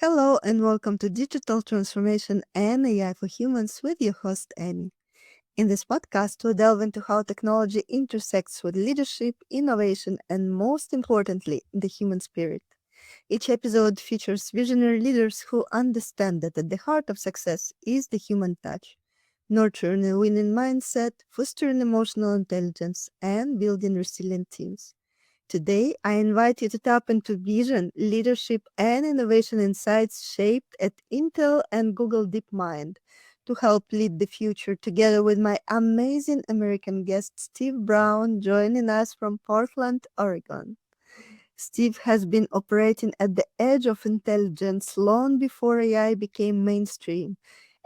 Hello and welcome to Digital Transformation and AI for Humans with your host, Annie. In this podcast, we delve into how technology intersects with leadership, innovation, and most importantly, the human spirit. Each episode features visionary leaders who understand that at the heart of success is the human touch, nurturing a winning mindset, fostering emotional intelligence, and building resilient teams. Today, I invite you to tap into vision, leadership, and innovation insights shaped at Intel and Google DeepMind to help lead the future together with my amazing American guest, Steve Brown, joining us from Portland, Oregon. Steve has been operating at the edge of intelligence long before AI became mainstream.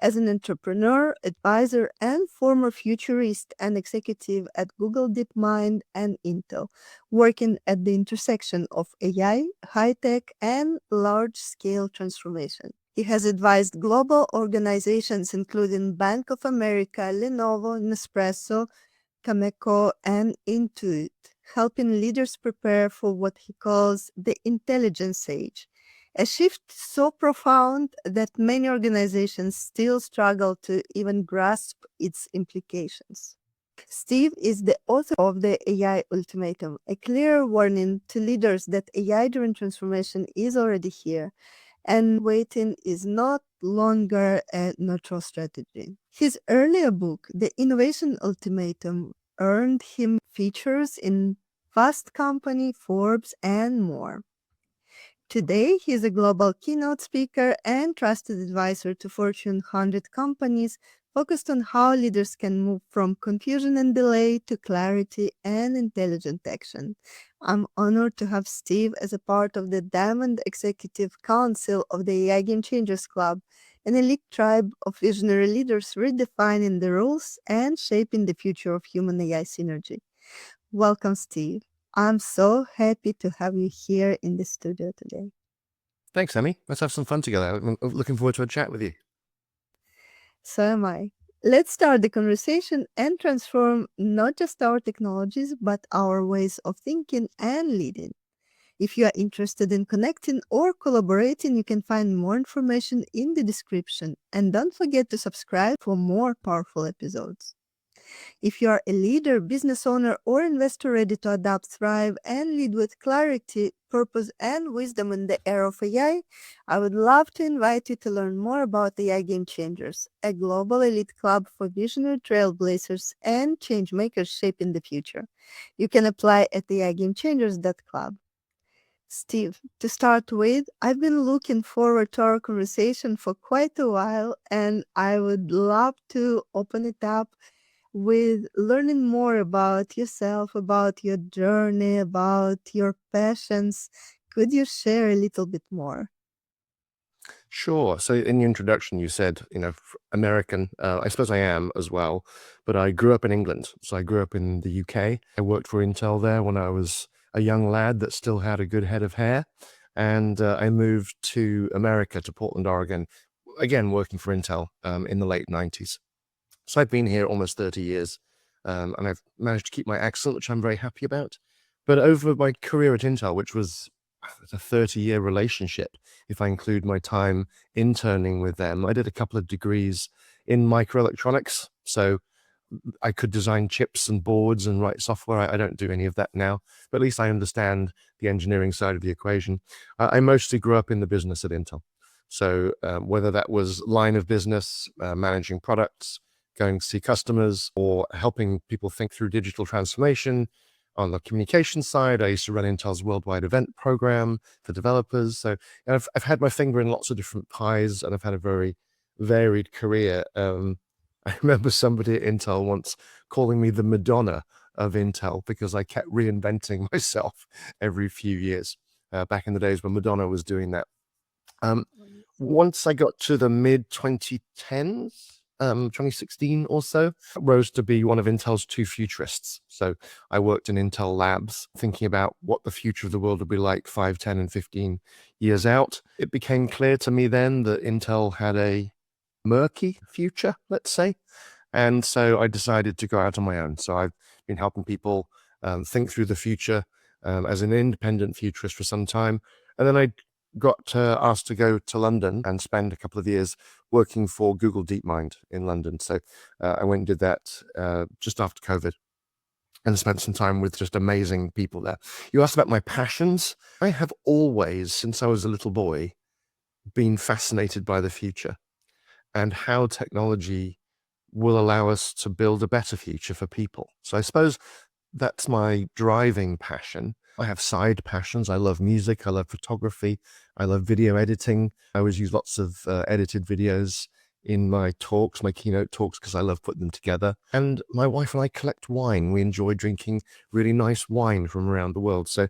As an entrepreneur, advisor, and former futurist and executive at Google DeepMind and Intel, working at the intersection of AI, high tech, and large scale transformation. He has advised global organizations including Bank of America, Lenovo, Nespresso, Cameco, and Intuit, helping leaders prepare for what he calls the intelligence age, a shift so profound that many organizations still struggle to even grasp its implications. Steve is the author of the AI Ultimatum, a clear warning to leaders that AI-driven transformation is already here and waiting is not longer a neutral strategy. His earlier book, The Innovation Ultimatum, earned him features in Fast Company, Forbes, and more. Today, he is a global keynote speaker and trusted advisor to Fortune 100 companies focused on how leaders can move from confusion and delay to clarity and intelligent action. I'm honored to have Steve as a part of the Diamond Executive Council of the AI Game Changers Club, an elite tribe of visionary leaders redefining the rules and shaping the future of human AI synergy. Welcome, Steve. I'm so happy to have you here in the studio today. Thanks, Emmy. Let's have some fun together. I'm looking forward to a chat with you. So am I. Let's start the conversation and transform not just our technologies, but our ways of thinking and leading. If you are interested in connecting or collaborating, you can find more information in the description. And don't forget to subscribe for more powerful episodes. If you are a leader, business owner, or investor ready to adapt, thrive, and lead with clarity, purpose, and wisdom in the era of AI, I would love to invite you to learn more about AI Game Changers, a global elite club for visionary trailblazers and change makers shaping the future. You can apply at aigamechangers.club. Steve, to start with, I've been looking forward to our conversation for quite a while, and I would love to open it up with learning more about yourself, about your journey, about your passions. Could you share a little bit more? Sure. So in your introduction, you said, American. I suppose I am as well, but I grew up in England. So I grew up in the UK. I worked for Intel there when I was a young lad that still had a good head of hair. And I moved to America, to Portland, Oregon, again, working for Intel in the late 90s. So I've been here almost 30 years, and I've managed to keep my accent, which I'm very happy about. But over my career at Intel, which was a 30-year relationship, if I include my time interning with them, I did a couple of degrees in microelectronics. So I could design chips and boards and write software. I don't do any of that now, but at least I understand the engineering side of the equation. I mostly grew up in the business at Intel. So whether that was line of business, managing products, going to see customers, or helping people think through digital transformation. On the communication side, I used to run Intel's worldwide event program for developers. So I've had my finger in lots of different pies, and I've had a very varied career. I remember somebody at Intel once calling me the Madonna of Intel because I kept reinventing myself every few years, back in the days when Madonna was doing that. Once I got to the mid 2010s, 2016 or so, rose to be one of Intel's two futurists. So I worked in Intel labs thinking about what the future of the world would be like 5, 10, and 15 years out. It became clear to me then that Intel had a murky future, let's say. And so I decided to go out on my own. So I've been helping people think through the future as an independent futurist for some time. And then I got asked to go to London and spend a couple of years working for Google DeepMind in London. So I went and did that just after COVID and spent some time with just amazing people there. You asked about my passions. I have always, since I was a little boy, been fascinated by the future and how technology will allow us to build a better future for people. So I suppose that's my driving passion. I have side passions. I love music. I love photography. I love video editing. I always use lots of edited videos in my talks, my keynote talks, because I love putting them together. And my wife and I collect wine. We enjoy drinking really nice wine from around the world. So,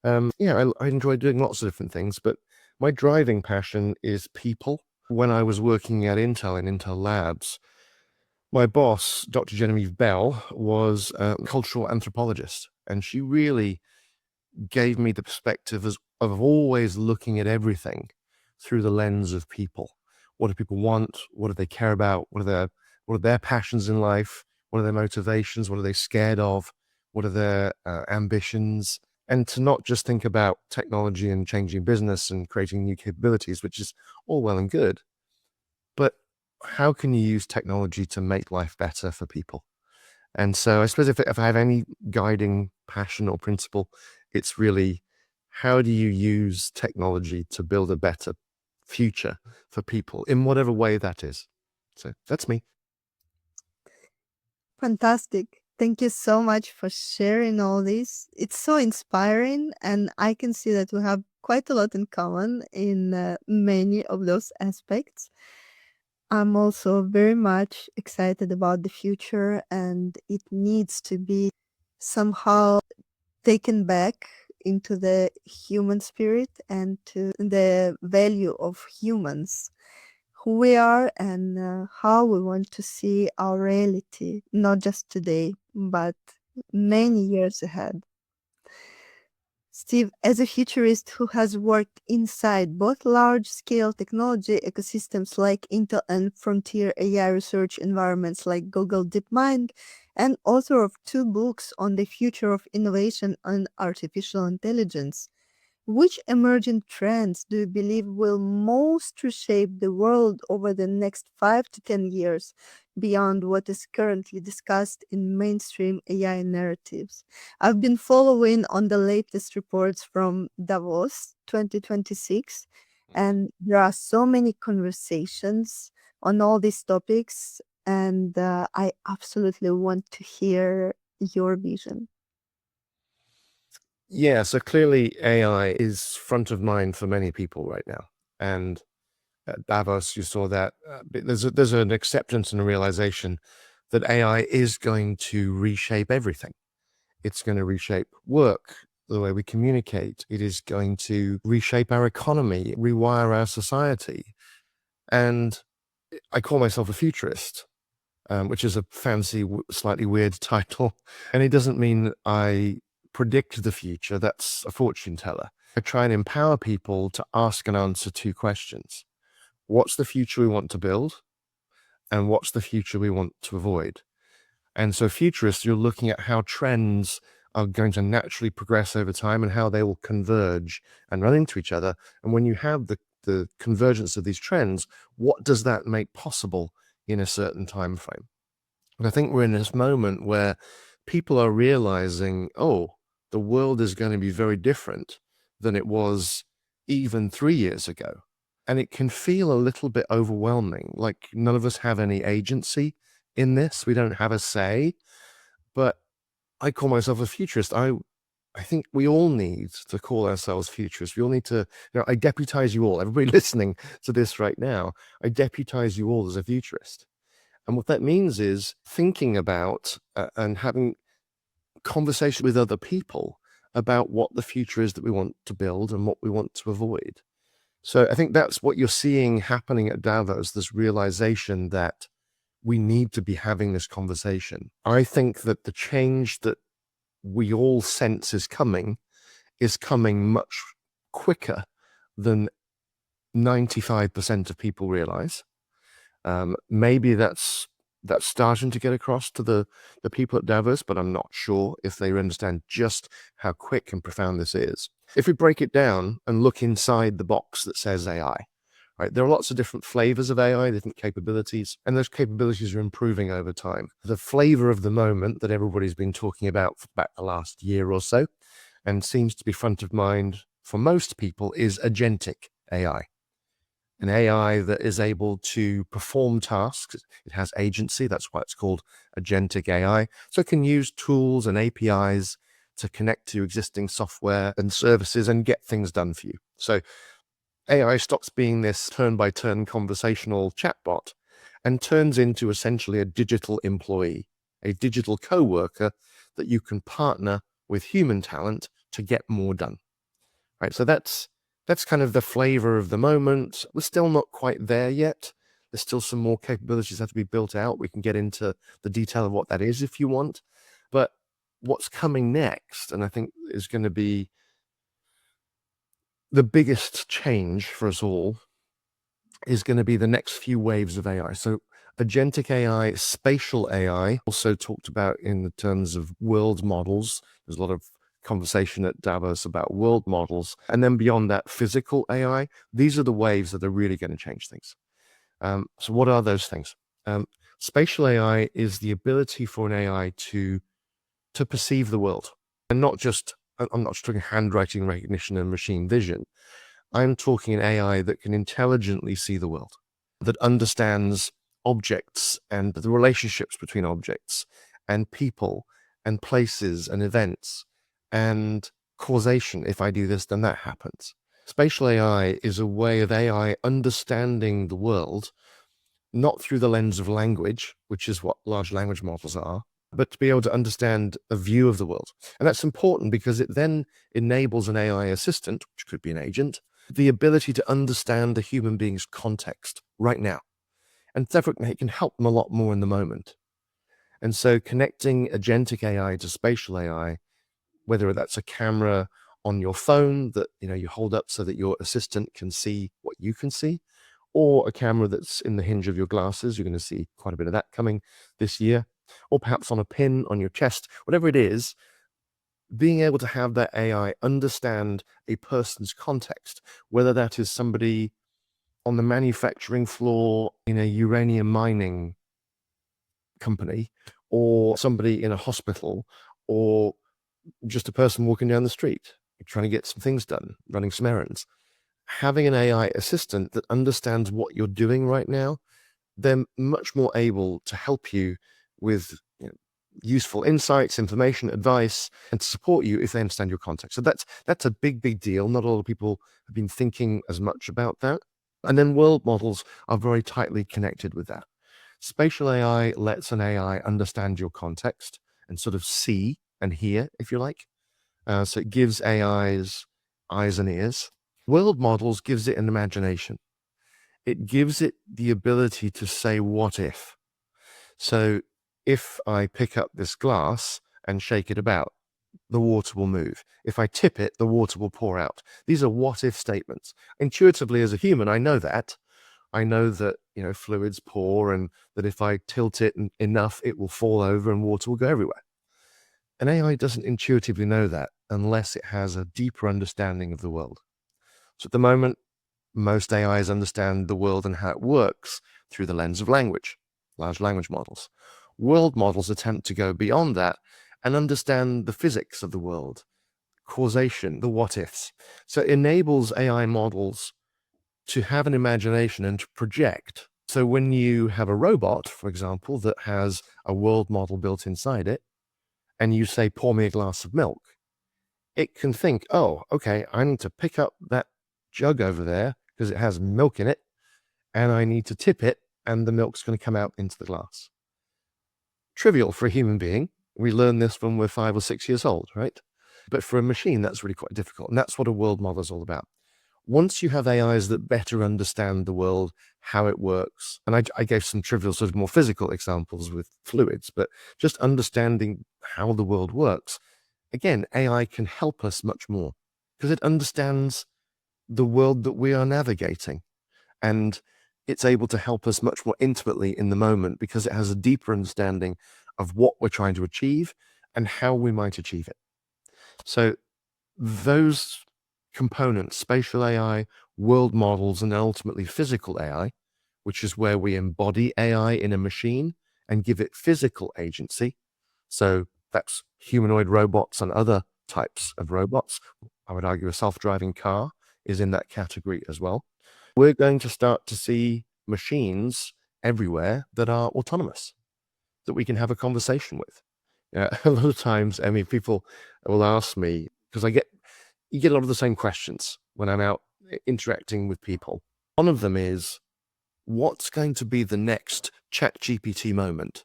I enjoy doing lots of different things, but my driving passion is people. When I was working at Intel in Intel Labs, my boss, Dr. Genevieve Bell, was a cultural anthropologist, and she really gave me the perspective of always looking at everything through the lens of people. What do people want? What do they care about? What are their passions in life? What are their motivations? What are they scared of? What are their ambitions? And to not just think about technology and changing business and creating new capabilities, which is all well and good, but how can you use technology to make life better for people? And so I suppose if I have any guiding passion or principle, it's really how do you use technology to build a better future for people in whatever way that is. So that's me. Fantastic. Thank you so much for sharing all this. It's so inspiring, and I can see that we have quite a lot in common in many of those aspects. I'm also very much excited about the future, and it needs to be somehow taken back into the human spirit and to the value of humans, who we are, and how we want to see our reality, not just today, but many years ahead. Steve, as a futurist who has worked inside both large scale technology ecosystems like Intel and frontier AI research environments like Google DeepMind, and author of 2 books on the future of innovation and artificial intelligence, which emerging trends do you believe will most reshape the world over the next 5 to 10 years beyond what is currently discussed in mainstream AI narratives? I've been following on the latest reports from Davos 2026, and there are so many conversations on all these topics, and I absolutely want to hear your vision. Yeah, so clearly AI is front of mind for many people right now. And at Davos, you saw that there's an acceptance and a realization that AI is going to reshape everything. It's going to reshape work, the way we communicate. It is going to reshape our economy, rewire our society. And I call myself a futurist, which is a fancy, slightly weird title. And it doesn't mean I predict the future. That's a fortune teller. I try and empower people to ask and answer 2 questions. What's the future we want to build? And what's the future we want to avoid? And so futurists, you're looking at how trends are going to naturally progress over time and how they will converge and run into each other. And when you have the convergence of these trends, what does that make possible in a certain time frame? And I think we're in this moment where people are realizing, oh, the world is going to be very different than it was even 3 years ago. And it can feel a little bit overwhelming, like none of us have any agency in this. We don't have a say. But I call myself a futurist. I think we all need to call ourselves futurists. We all need to, I deputize you all, everybody listening to this right now, I deputize you all as a futurist. And what that means is thinking about and having conversation with other people about what the future is that we want to build and what we want to avoid. So I think that's what you're seeing happening at Davos, this realization that we need to be having this conversation. I think that the change that we all sense is coming much quicker than 95% of people realize. Maybe that's starting to get across to the people at Davos, but I'm not sure if they understand just how quick and profound this is. If we break it down and look inside the box that says AI, right, there are lots of different flavors of AI, different capabilities, and those capabilities are improving over time. The flavor of the moment that everybody's been talking about for about the last year or so, and seems to be front of mind for most people, is agentic AI. An AI that is able to perform tasks. It has agency. That's why it's called agentic AI. So it can use tools and APIs to connect to existing software and services and get things done for you. So AI stops being this turn-by-turn conversational chatbot and turns into essentially a digital employee, a digital co-worker that you can partner with human talent to get more done. Right, so that's kind of the flavor of the moment. We're still not quite there yet. There's still some more capabilities that have to be built out. We can get into the detail of what that is if you want. But what's coming next, and I think is going to be the biggest change for us all, is going to be the next few waves of AI. So agentic AI, spatial AI, also talked about in the terms of world models. There's a lot of conversation at Davos about world models. And then beyond that, physical AI. These are the waves that are really going to change things. So what are those things? Spatial AI is the ability for an AI to perceive the world. And not just, I'm not just talking handwriting recognition and machine vision. I'm talking an AI that can intelligently see the world, that understands objects and the relationships between objects and people and places and events and causation. If I do this, then that happens. Spatial AI is a way of AI understanding the world, not through the lens of language, which is what large language models are, but to be able to understand a view of the world. And that's important because it then enables an AI assistant, which could be an agent, the ability to understand a human being's context right now. And therefore, it can help them a lot more in the moment. And so connecting agentic AI to spatial AI, whether that's a camera on your phone that you hold up so that your assistant can see what you can see, or a camera that's in the hinge of your glasses, you're going to see quite a bit of that coming this year, or perhaps on a pin on your chest, whatever it is, being able to have that AI understand a person's context, whether that is somebody on the manufacturing floor in a uranium mining company, or somebody in a hospital, or just a person walking down the street, trying to get some things done, running some errands. Having an AI assistant that understands what you're doing right now, they're much more able to help you with useful insights, information, advice, and to support you if they understand your context. So that's a big deal. Not a lot of people have been thinking as much about that. And then world models are very tightly connected with that. Spatial AI lets an AI understand your context and sort of see and hear, if you like. So it gives AIs eyes and ears. World models gives it an imagination. It gives it the ability to say, what if? So if I pick up this glass and shake it about, the water will move. If I tip it, the water will pour out. These are what if statements. Intuitively, as a human, I know that. I know that, fluids pour and that if I tilt it enough, it will fall over and water will go everywhere. An AI doesn't intuitively know that unless it has a deeper understanding of the world. So at the moment, most AIs understand the world and how it works through the lens of language, large language models. World models attempt to go beyond that and understand the physics of the world, causation, the what ifs. So it enables AI models to have an imagination and to project. So when you have a robot, for example, that has a world model built inside it, and you say, pour me a glass of milk, it can think, oh, okay, I need to pick up that jug over there because it has milk in it, and I need to tip it, and the milk's going to come out into the glass. Trivial for a human being. We learn this when we're 5 or 6 years old, right? But for a machine, that's really quite difficult. And that's what a world model is all about. Once you have AIs that better understand the world, how it works, and I gave some trivial, sort of more physical examples with fluids, but just understanding how the world works, again, AI can help us much more because it understands the world that we are navigating. And it's able to help us much more intimately in the moment because it has a deeper understanding of what we're trying to achieve and how we might achieve it. So those components, spatial AI, world models, and ultimately physical AI, which is where we embody AI in a machine and give it physical agency. So that's humanoid robots and other types of robots. I would argue a self-driving car is in that category as well. We're going to start to see machines everywhere that are autonomous, that we can have a conversation with. A lot of times, I mean, people will ask me, because you get a lot of the same questions when I'm out interacting with people. One of them is, what's going to be the next ChatGPT moment,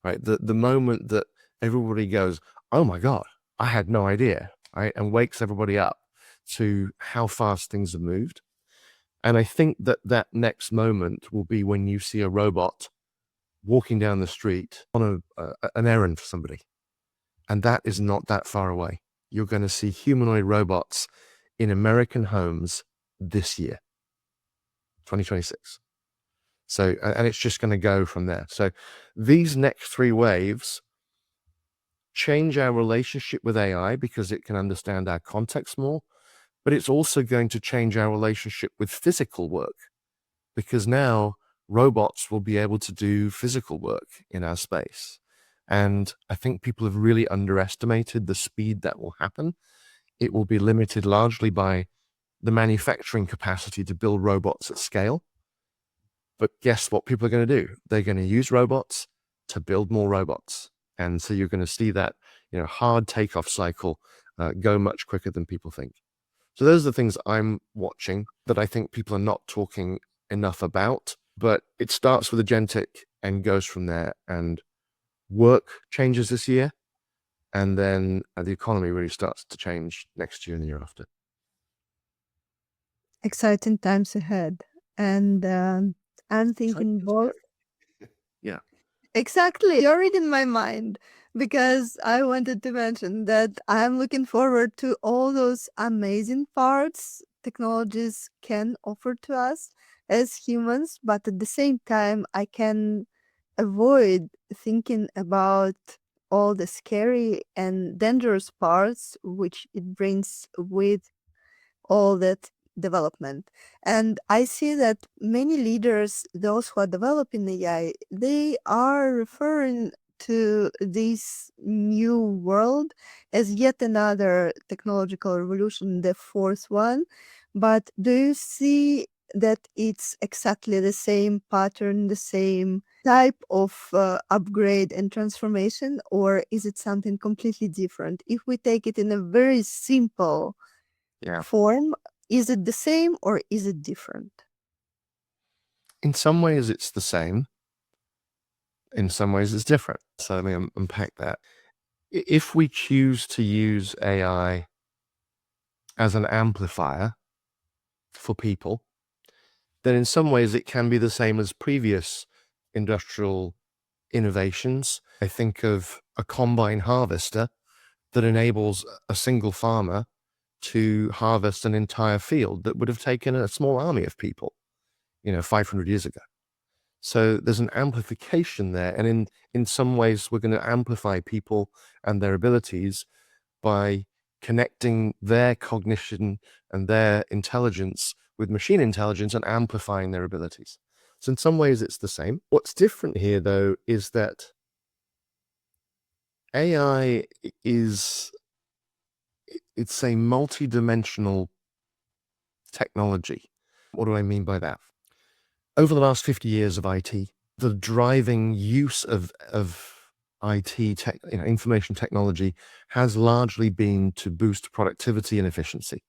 right? The moment that everybody goes, oh my God, I had no idea, right? And wakes everybody up to how fast things have moved. And I think that next moment will be when you see a robot walking down the street on an errand for somebody. And that is not that far away. You're going to see humanoid robots in American homes this year, 2026. So, and it's just going to go from there. So these next three waves change our relationship with AI because it can understand our context more, but it's also going to change our relationship with physical work, because now robots will be able to do physical work in our space. And I think people have really underestimated the speed that will happen. It will be limited largely by the manufacturing capacity to build robots at scale. But guess what people are going to do? They're going to use robots to build more robots. And so you're going to see that, hard takeoff cycle go much quicker than people think. So those are the things I'm watching that I think people are not talking enough about. But it starts with agentic and goes from there. And work changes this year. And then the economy really starts to change next year and the year after. Exciting times ahead. And I'm thinking both. Yeah. Exactly. You're reading my mind because I wanted to mention that I'm looking forward to all those amazing parts technologies can offer to us as humans, but at the same time, I can avoid thinking about all the scary and dangerous parts which it brings with all that development. And I see that many leaders, those who are developing AI, they are referring to this new world as yet another technological revolution, the fourth one. But do you see that it's exactly the same pattern, the same type of upgrade and transformation, or is it something completely different? If we take it in a very simple form, is it the same or is it different? In some ways, it's the same. In some ways, it's different. So let me unpack that. If we choose to use AI as an amplifier for people, then in some ways it can be the same as previous industrial innovations. I think of a combine harvester that enables a single farmer to harvest an entire field that would have taken a small army of people, 500 years ago. So there's an amplification there. And in some ways, we're going to amplify people and their abilities by connecting their cognition and their intelligence with machine intelligence and amplifying their abilities. So in some ways, it's the same. What's different here, though, is that AI it's a multi-dimensional technology. What do I mean by that? Over the last 50 years of IT, the driving use of IT tech, information technology has largely been to boost productivity and efficiency.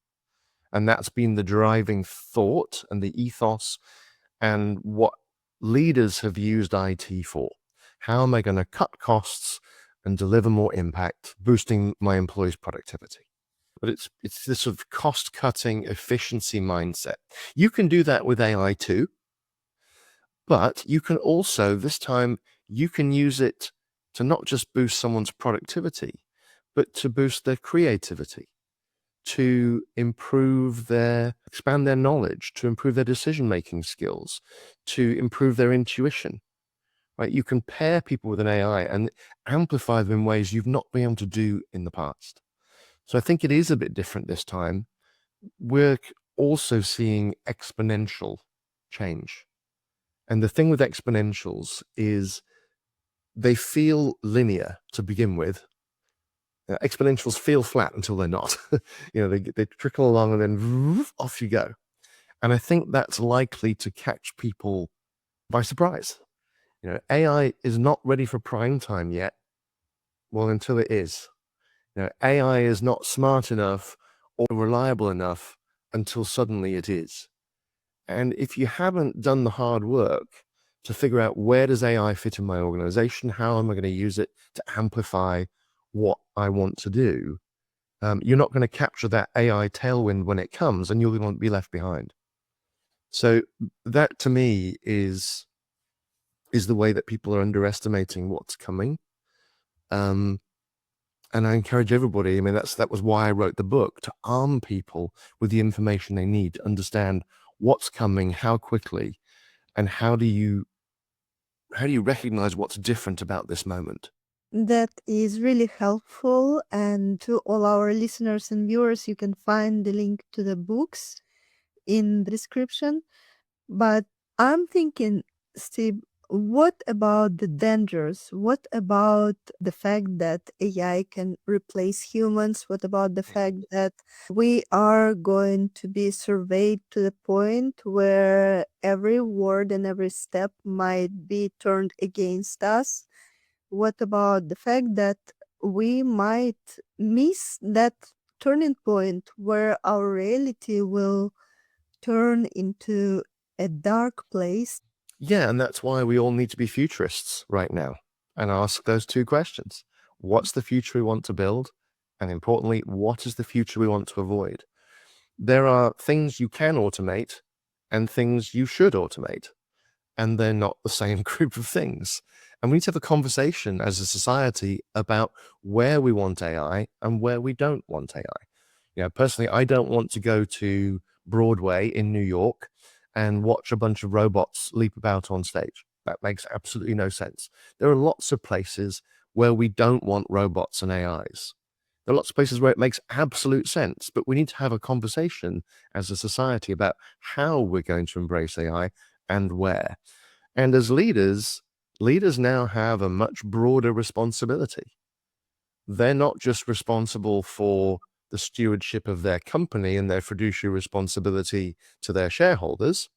And that's been the driving thought and the ethos and what leaders have used IT for. How am I going to cut costs and deliver more impact, boosting my employees' productivity? But it's this sort of cost-cutting efficiency mindset. You can do that with AI too, but you can also, this time, you can use it to not just boost someone's productivity, but to boost their creativity, to expand their knowledge, to improve their decision-making skills, to improve their intuition, right? You can pair people with an AI and amplify them in ways you've not been able to do in the past. So I think it is a bit different this time. we're also seeing exponential change. And the thing with exponentials is they feel linear to begin with. Exponentials feel flat until they're not. They trickle along and then off you go. And I think that's likely to catch people by surprise. AI is not ready for prime time yet. Well, until it is. AI is not smart enough or reliable enough until suddenly it is. And if you haven't done the hard work to figure out where does AI fit in my organization, how am I going to use it to amplify what I want to do, you're not going to capture that AI tailwind when it comes, and you'll be left behind. So that to me is the way that people are underestimating what's coming. And I encourage everybody, that was why I wrote the book, to arm people with the information they need to understand what's coming, how quickly, and how do you recognize what's different about this moment. That is really helpful. And to all our listeners and viewers, you can find the link to the books in the description. But I'm thinking, Steve, what about the dangers? What about the fact that AI can replace humans? What about the fact that we are going to be surveyed to the point where every word and every step might be turned against us? What about the fact that we might miss that turning point where our reality will turn into a dark place? Yeah, and that's why we all need to be futurists right now and ask those two questions. What's the future we want to build? And importantly, what is the future we want to avoid? There are things you can automate and things you should automate, and they're not the same group of things. And we need to have a conversation as a society about where we want AI and where we don't want AI. Personally, I don't want to go to Broadway in New York and watch a bunch of robots leap about on stage. That makes absolutely no sense. There are lots of places where we don't want robots and AIs. There are lots of places where it makes absolute sense, but we need to have a conversation as a society about how we're going to embrace AI and where. And as leaders now have a much broader responsibility. They're not just responsible for the stewardship of their company and their fiduciary responsibility to their shareholders.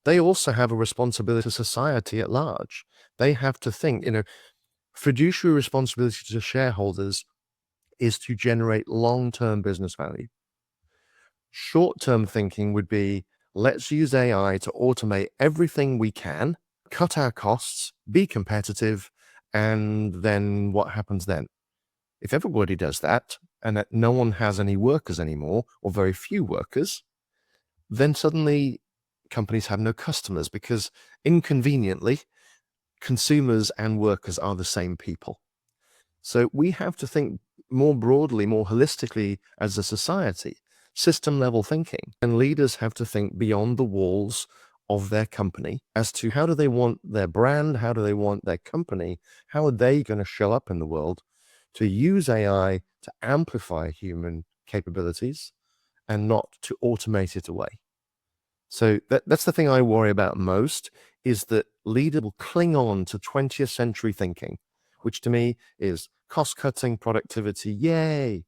They also have a responsibility to society at large. They have to think, fiduciary responsibility to shareholders is to generate long-term business value. Short-term thinking would be, let's use AI to automate everything we can, cut our costs, be competitive, and then what happens then? If everybody does that, and that no one has any workers anymore, or very few workers, then suddenly companies have no customers, because inconveniently, consumers and workers are the same people. So we have to think more broadly, more holistically as a society, system level thinking. And leaders have to think beyond the walls of their company as to how do they want their brand, how do they want their company, how are they going to show up in the world to use AI to amplify human capabilities and not to automate it away. So that's the thing I worry about most, is that leaders will cling on to 20th century thinking, which to me is cost-cutting, productivity, yay.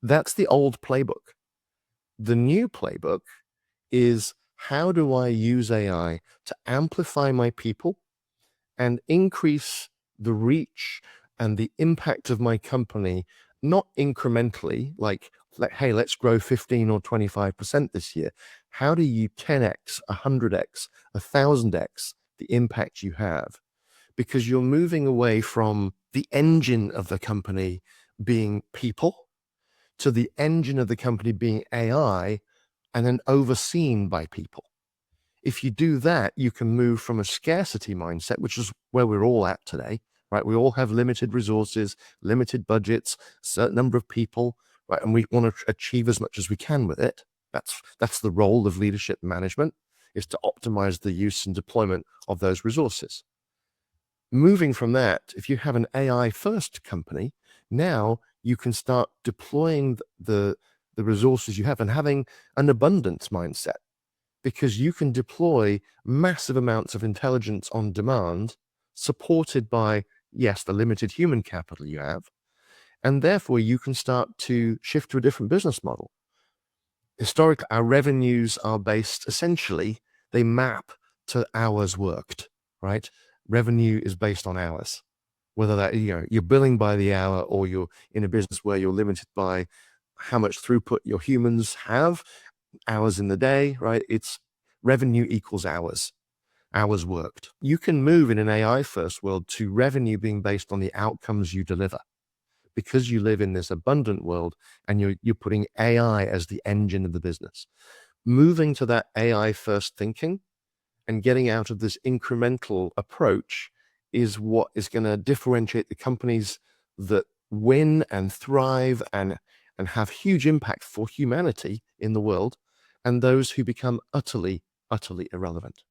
That's the old playbook. The new playbook is, how do I use AI to amplify my people and increase the reach and the impact of my company, not incrementally, like, hey, let's grow 15 or 25% this year. How do you 10x, 100x, 1,000x the impact you have? Because you're moving away from the engine of the company being people to the engine of the company being AI and then overseen by people. If you do that, you can move from a scarcity mindset, which is where we're all at today, right? We all have limited resources, limited budgets, a certain number of people, right? And we want to achieve as much as we can with it. That's the role of leadership management, is to optimize the use and deployment of those resources. Moving from that, if you have an AI first company, now you can start deploying the the resources you have and having an abundance mindset, because you can deploy massive amounts of intelligence on demand, supported by, yes, the limited human capital you have. And therefore, you can start to shift to a different business model. Historically, our revenues are based essentially, they map to hours worked, right? Revenue is based on hours, whether that, you're billing by the hour or you're in a business where you're limited by how much throughput your humans have, hours in the day, right? It's revenue equals hours worked. You can move in an AI first world to revenue being based on the outcomes you deliver, because you live in this abundant world and you're putting AI as the engine of the business. Moving to that AI first thinking and getting out of this incremental approach is what is going to differentiate the companies that win and thrive and have huge impact for humanity in the world, and those who become utterly irrelevant.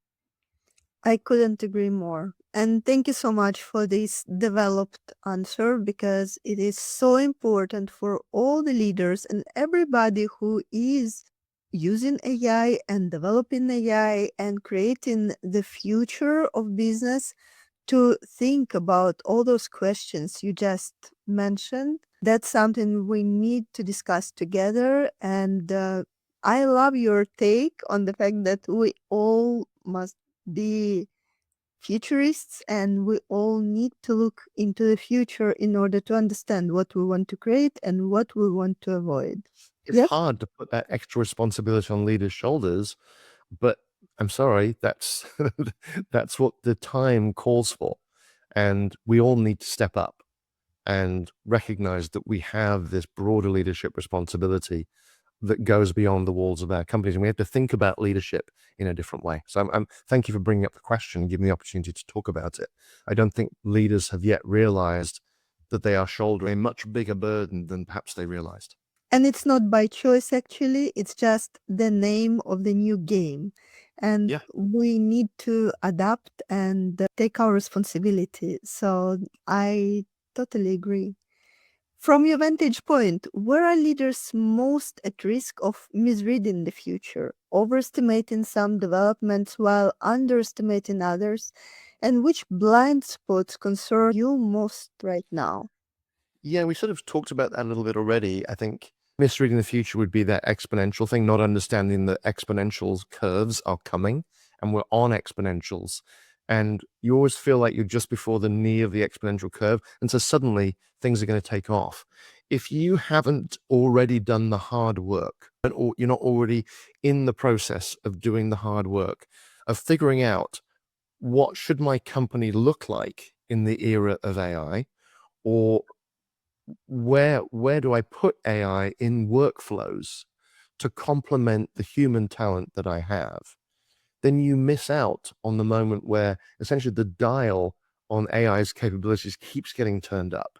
I couldn't agree more. And thank you so much for this developed answer, because it is so important for all the leaders and everybody who is using AI and developing AI and creating the future of business to think about all those questions you just mentioned. That's something we need to discuss together. And I love your take on the fact that we all must be futurists and we all need to look into the future in order to understand what we want to create and what we want to avoid. It's hard to put that extra responsibility on leaders' shoulders, but I'm sorry, that's that's what the time calls for. And we all need to step up and recognize that we have this broader leadership responsibility that goes beyond the walls of our companies. And we have to think about leadership in a different way. So I'm thank you for bringing up the question and giving me the opportunity to talk about it. I don't think leaders have yet realized that they are shouldering a much bigger burden than perhaps they realized. And it's not by choice, actually. It's just the name of the new game. And Yeah. we need to adapt and take our responsibility. So I totally agree. From your vantage point, where are leaders most at risk of misreading the future, overestimating some developments while underestimating others? And which blind spots concern you most right now? Yeah, we sort of talked about that a little bit already. I think misreading the future would be that exponential thing, not understanding that exponential curves are coming and we're on exponentials. And you always feel like you're just before the knee of the exponential curve. And so suddenly things are going to take off. If you haven't already done the hard work, or you're not already in the process of doing the hard work, of figuring out what should my company look like in the era of AI, or where do I put AI in workflows to complement the human talent that I have, then you miss out on the moment where essentially the dial on AI's capabilities keeps getting turned up.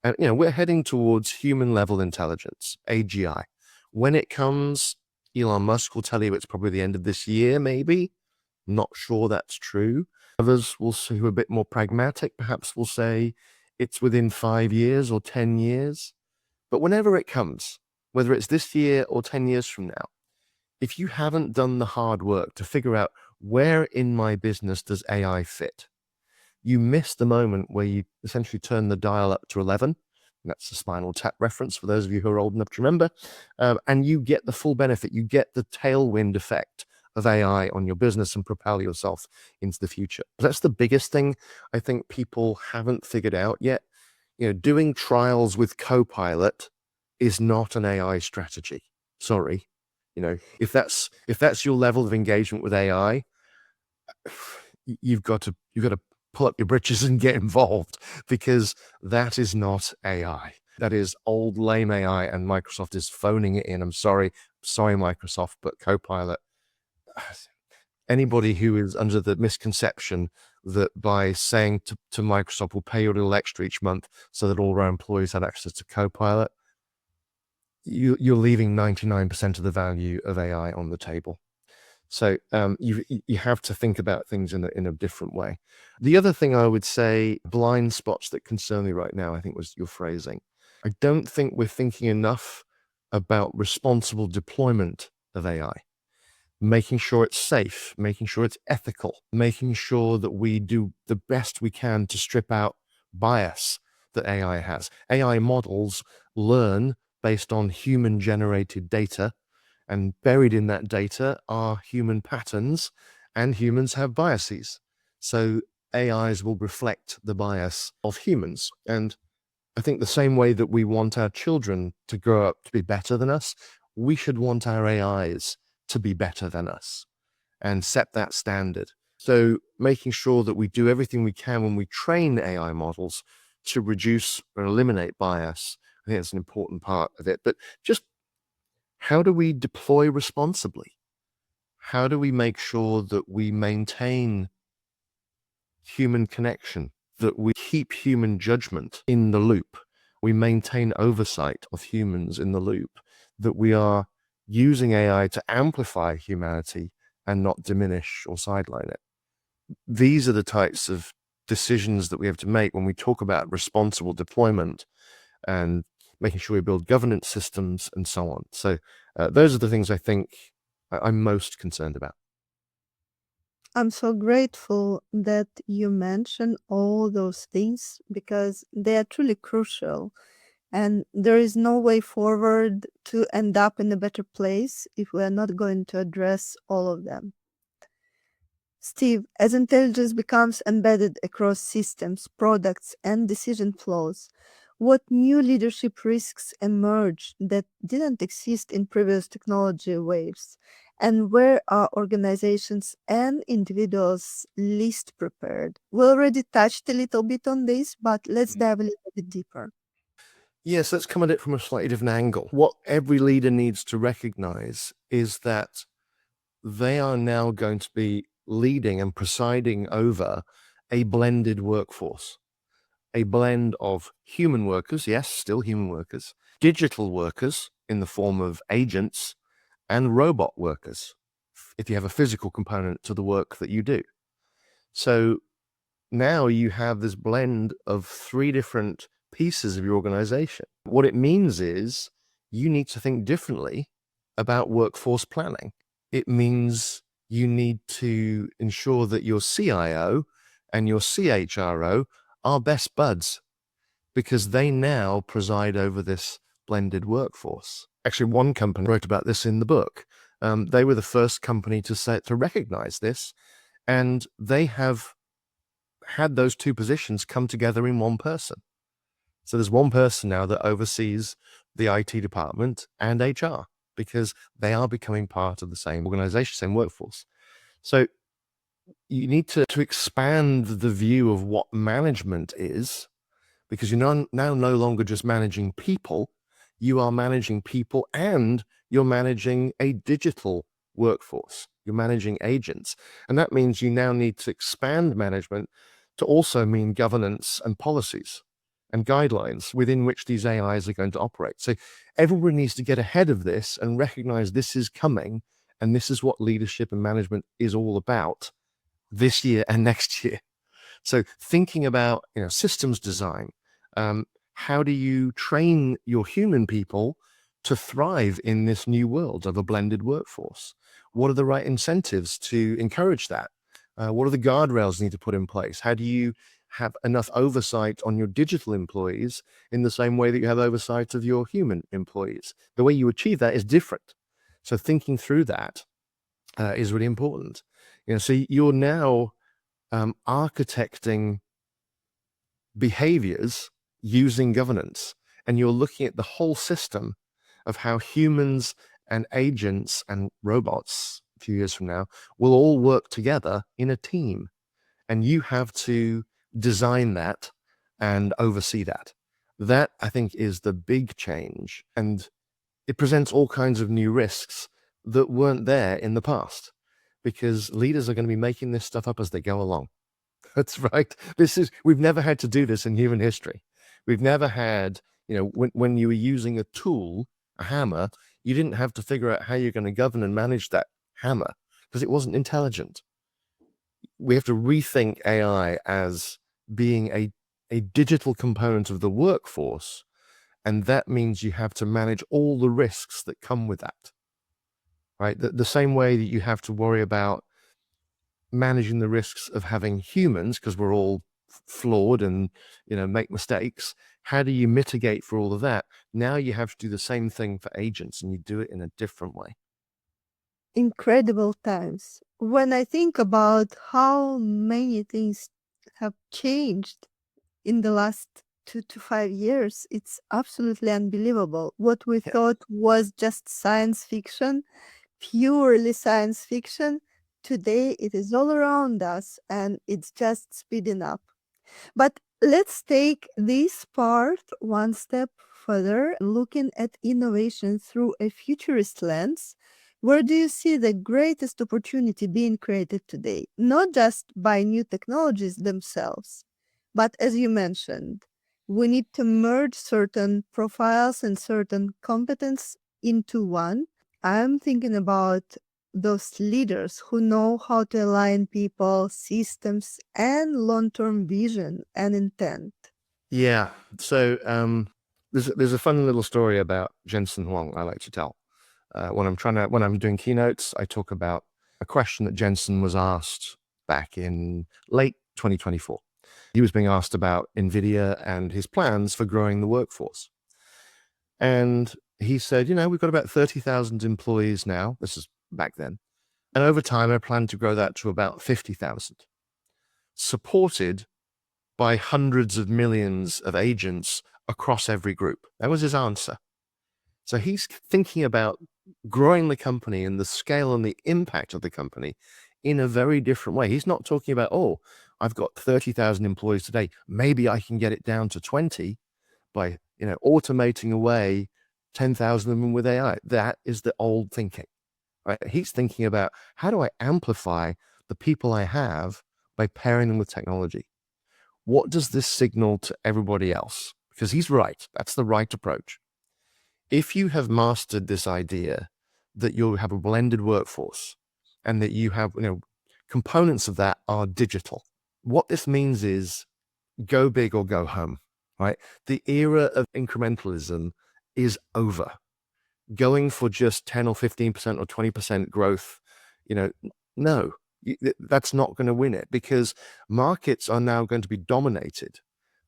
And we're heading towards human level intelligence, AGI. When it comes, Elon Musk will tell you it's probably the end of this year, maybe. Not sure that's true. Others will say, who are a bit more pragmatic, perhaps will say it's within 5 years or 10 years. But whenever it comes, whether it's this year or 10 years from now, if you haven't done the hard work to figure out where in my business does AI fit, you miss the moment where you essentially turn the dial up to 11. That's the Spinal Tap reference for those of you who are old enough to remember. And you get the full benefit. You get the tailwind effect of AI on your business and propel yourself into the future. That's the biggest thing I think people haven't figured out yet. Doing trials with Copilot is not an AI strategy. Sorry. If that's your level of engagement with AI, you've got to pull up your britches and get involved, because that is not AI. That is old lame AI, and Microsoft is phoning it in. I'm sorry, Microsoft, but Copilot. Anybody who is under the misconception that by saying to Microsoft, we'll pay you a little extra each month so that all our employees had access to Copilot, you're leaving 99% of the value of AI on the table. So you have to think about things in a different way. The other thing I would say, blind spots that concern me right now, I think was your phrasing. I don't think we're thinking enough about responsible deployment of AI, making sure it's safe, making sure it's ethical, making sure that we do the best we can to strip out bias that AI has. AI models learn based on human-generated data, and buried in that data are human patterns, and humans have biases. So AIs will reflect the bias of humans. And I think the same way that we want our children to grow up to be better than us, we should want our AIs to be better than us and set that standard. So making sure that we do everything we can when we train AI models to reduce or eliminate bias, I think that's an important part of it. But just how do we deploy responsibly? How do we make sure that we maintain human connection, that we keep human judgment in the loop, we maintain oversight of humans in the loop, that we are using AI to amplify humanity and not diminish or sideline it? These are the types of decisions that we have to make when we talk about responsible deployment and making sure we build governance systems and so on. So those are the things I think I'm most concerned about. I'm so grateful that you mentioned all those things because they are truly crucial. And there is no way forward to end up in a better place if we are not going to address all of them. Steve, as intelligence becomes embedded across systems, products, and decision flows, what new leadership risks emerge that didn't exist in previous technology waves? And where are organizations and individuals least prepared? We already touched a little bit on this, but let's dive a little bit deeper. Yes, let's come at it from a slightly different angle. What every leader needs to recognize is that they are now going to be leading and presiding over a blended workforce, a blend of human workers, yes, still human workers, digital workers in the form of agents, and robot workers, if you have a physical component to the work that you do. So now you have this blend of three different pieces of your organization. What it means is you need to think differently about workforce planning. It means you need to ensure that your CIO and your CHRO are best buds because they now preside over this blended workforce. Actually, one company wrote about this in the book. They were the first company to recognize this, and they have had those two positions come together in one person. So there's one person now that oversees the IT department and HR because they are becoming part of the same organization, same workforce. So you need to expand the view of what management is, because you're now no longer just managing people, you are managing people and you're managing a digital workforce. You're managing agents. And that means you now need to expand management to also mean governance and policies and guidelines within which these AIs are going to operate. So everyone needs to get ahead of this and recognize this is coming, and this is what leadership and management is all about this year and next year. So thinking about systems design, how do you train your human people to thrive in this new world of a blended workforce? What are the right incentives to encourage that? What are the guardrails you need to put in place? How do you have enough oversight on your digital employees in the same way that you have oversight of your human employees? The way you achieve that is different. So thinking through that is really important. So you're now architecting behaviors using governance, and you're looking at the whole system of how humans and agents and robots a few years from now will all work together in a team, and you have to design that and oversee that. That, I think, is the big change, and it presents all kinds of new risks that weren't there in the past, because leaders are going to be making this stuff up as they go along. That's right. We've never had to do this in human history. We've never had, when you were using a tool, a hammer, you didn't have to figure out how you're going to govern and manage that hammer because it wasn't intelligent. We have to rethink AI as being a digital component of the workforce And that means you have to manage all the risks that come with that, right? The same way that you have to worry about managing the risks of having humans, because we're all flawed and, make mistakes. How do you mitigate for all of that? Now you have to do the same thing for agents, and you do it in a different way. Incredible times. When I think about how many things have changed in the last 2 to 5 years, it's absolutely unbelievable. What we Yeah. thought was just science fiction, purely science fiction, today it is all around us and it's just speeding up. But let's take this part one step further, looking at innovation through a futurist lens. Where do you see the greatest opportunity being created today? Not just by new technologies themselves, but as you mentioned, we need to merge certain profiles and certain competence into one. I'm thinking about those leaders who know how to align people, systems, and long-term vision and intent. Yeah. So there's a fun little story about Jensen Huang I like to tell. When I'm doing keynotes, I talk about a question that Jensen was asked back in late 2024. He was being asked about NVIDIA and his plans for growing the workforce. And he said, we've got about 30,000 employees now. This is back then. And over time, I plan to grow that to about 50,000, supported by hundreds of millions of agents across every group. That was his answer. So he's thinking about growing the company and the scale and the impact of the company in a very different way. He's not talking about, oh, I've got 30,000 employees today. Maybe I can get it down to 20 by, automating away 10,000 of them with AI. That is the old thinking, right? He's thinking about, how do I amplify the people I have by pairing them with technology? What does this signal to everybody else? Because he's right. That's the right approach. If you have mastered this idea that you'll have a blended workforce and that you have, components of that are digital, what this means is go big or go home, right? The era of incrementalism is over. Going for just 10 or 15% or 20% growth, no, that's not going to win it, because markets are now going to be dominated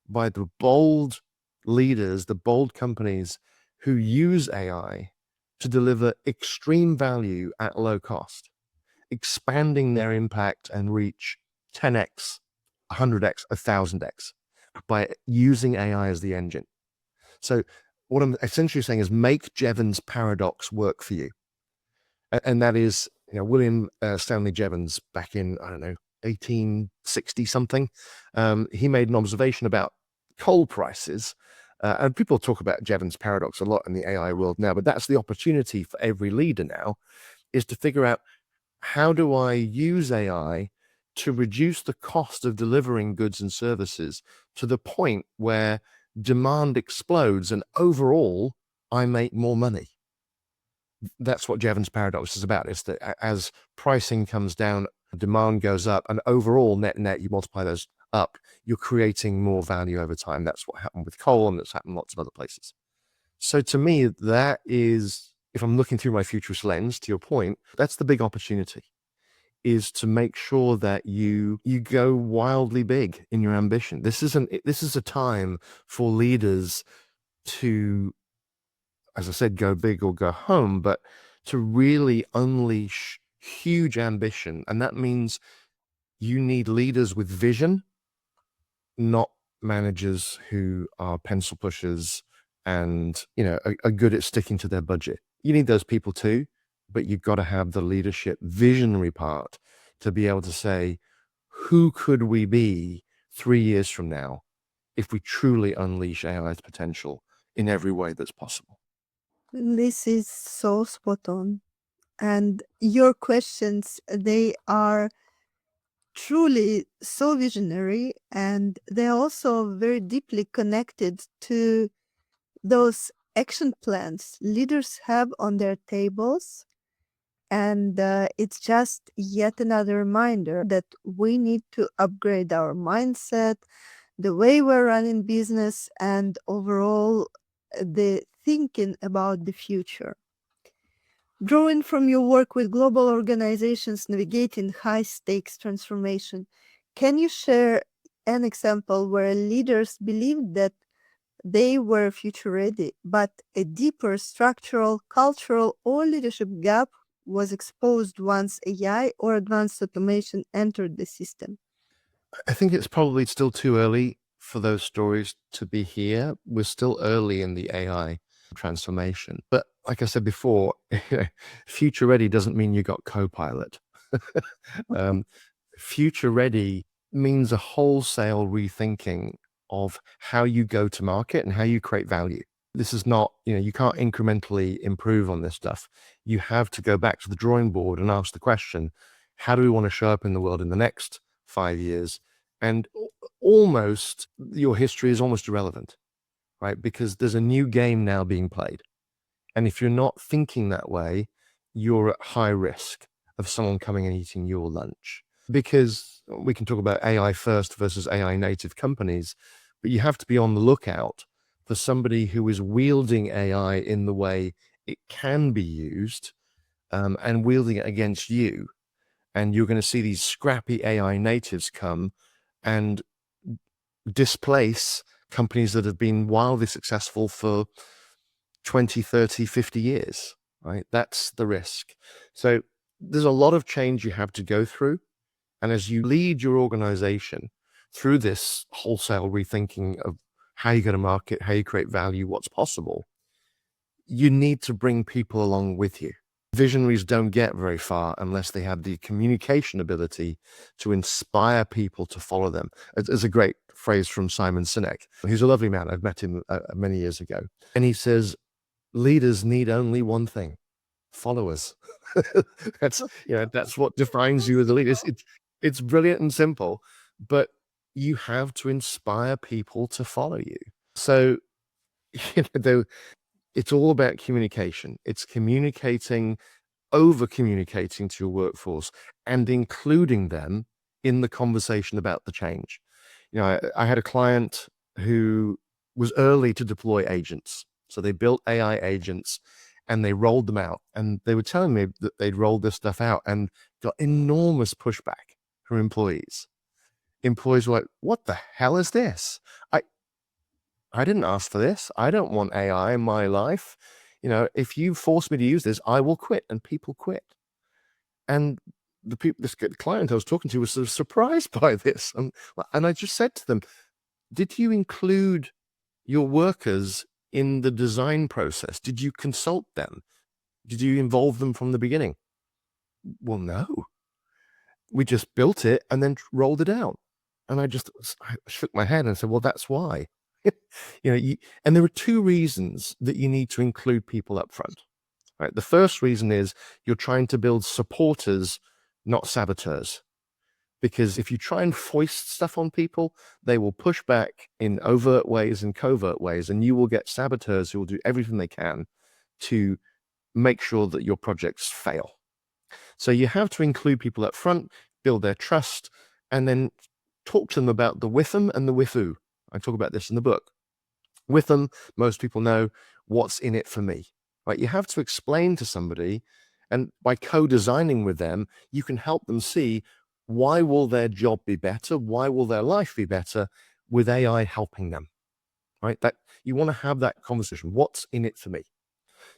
by the bold leaders, the bold companies who use AI to deliver extreme value at low cost, expanding their impact and reach 10x, 100x, 1000x by using AI as the engine. So what I'm essentially saying is make Jevons paradox work for you. And that is, William Stanley Jevons back in, I don't know, 1860 something. He made an observation about coal prices. And people talk about Jevons paradox a lot in the AI world now, but that's the opportunity for every leader now, is to figure out, how do I use AI to reduce the cost of delivering goods and services to the point where demand explodes and overall I make more money? That's what Jevons paradox is about. It's that as pricing comes down, demand goes up, and overall net you multiply those up, you're creating more value over time. That's what happened with coal, and that's happened in lots of other places. So to me, that is, if I'm looking through my futurist lens, to your point, that's the big opportunity, is to make sure that you go wildly big in your ambition. This is a time for leaders to, as I said, go big or go home, but to really unleash huge ambition. And that means you need leaders with vision, not managers who are pencil pushers and, are good at sticking to their budget. You need those people too, but you've got to have the leadership visionary part to be able to say, who could we be 3 years from now if we truly unleash AI's potential in every way that's possible? This is so spot on. And your questions, they are truly so visionary, and they're also very deeply connected to those action plans leaders have on their tables. And it's just yet another reminder that we need to upgrade our mindset, the way we're running business, and overall the thinking about the future. Drawing from your work with global organizations navigating high stakes transformation, can you share an example where leaders believed that they were future ready, but a deeper structural, cultural, or leadership gap was exposed once AI or advanced automation entered the system? I think it's probably still too early for those stories to be here. We're still early in the AI transformation. But like I said before, future ready doesn't mean you got Copilot. um, future ready means a wholesale rethinking of how you go to market and how you create value. This is not, you can't incrementally improve on this stuff. You have to go back to the drawing board and ask the question, how do we want to show up in the world in the next 5 years? And almost your history is almost irrelevant, right? Because there's a new game now being played. And if you're not thinking that way, you're at high risk of someone coming and eating your lunch. Because we can talk about AI first versus AI native companies, but you have to be on the lookout for somebody who is wielding AI in the way it can be used, and wielding it against you. And you're going to see these scrappy AI natives come and displace companies that have been wildly successful for 20, 30, 50 years, right? That's the risk. So there's a lot of change you have to go through. And as you lead your organization through this wholesale rethinking of how you go to market, how you create value, what's possible, you need to bring people along with you. Visionaries don't get very far unless they have the communication ability to inspire people to follow them. It's a great phrase from Simon Sinek. He's a lovely man. I've met him many years ago. And he says, leaders need only one thing: followers. That's what defines you as a leader. It's brilliant and simple, but you have to inspire people to follow you. So, it's all about communication. It's communicating, over communicating to your workforce and including them in the conversation about the change. I had a client who was early to deploy agents. So they built AI agents and they rolled them out. And they were telling me that they'd rolled this stuff out and got enormous pushback from employees. Employees were like, what the hell is this? I didn't ask for this. I don't want AI in my life. If you force me to use this, I will quit. And people quit. And this client I was talking to was sort of surprised by this. And I just said to them, did you include your workers in the design process? Did you consult them? Did you involve them from the beginning? Well, no. We just built it and then rolled it out. And I shook my head and said, well, that's why. And there are two reasons that you need to include people up front. Right? The first reason is you're trying to build supporters, not saboteurs. Because if you try and foist stuff on people, they will push back in overt ways and covert ways, and you will get saboteurs who will do everything they can to make sure that your projects fail. So you have to include people up front, build their trust, and then talk to them about the with them and the with who. I talk about this in the book. With them, most people know what's in it for me. Right? You have to explain to somebody, and by co-designing with them, you can help them see, why will their job be better? Why will their life be better with AI helping them? Right? That you want to have that conversation. What's in it for me?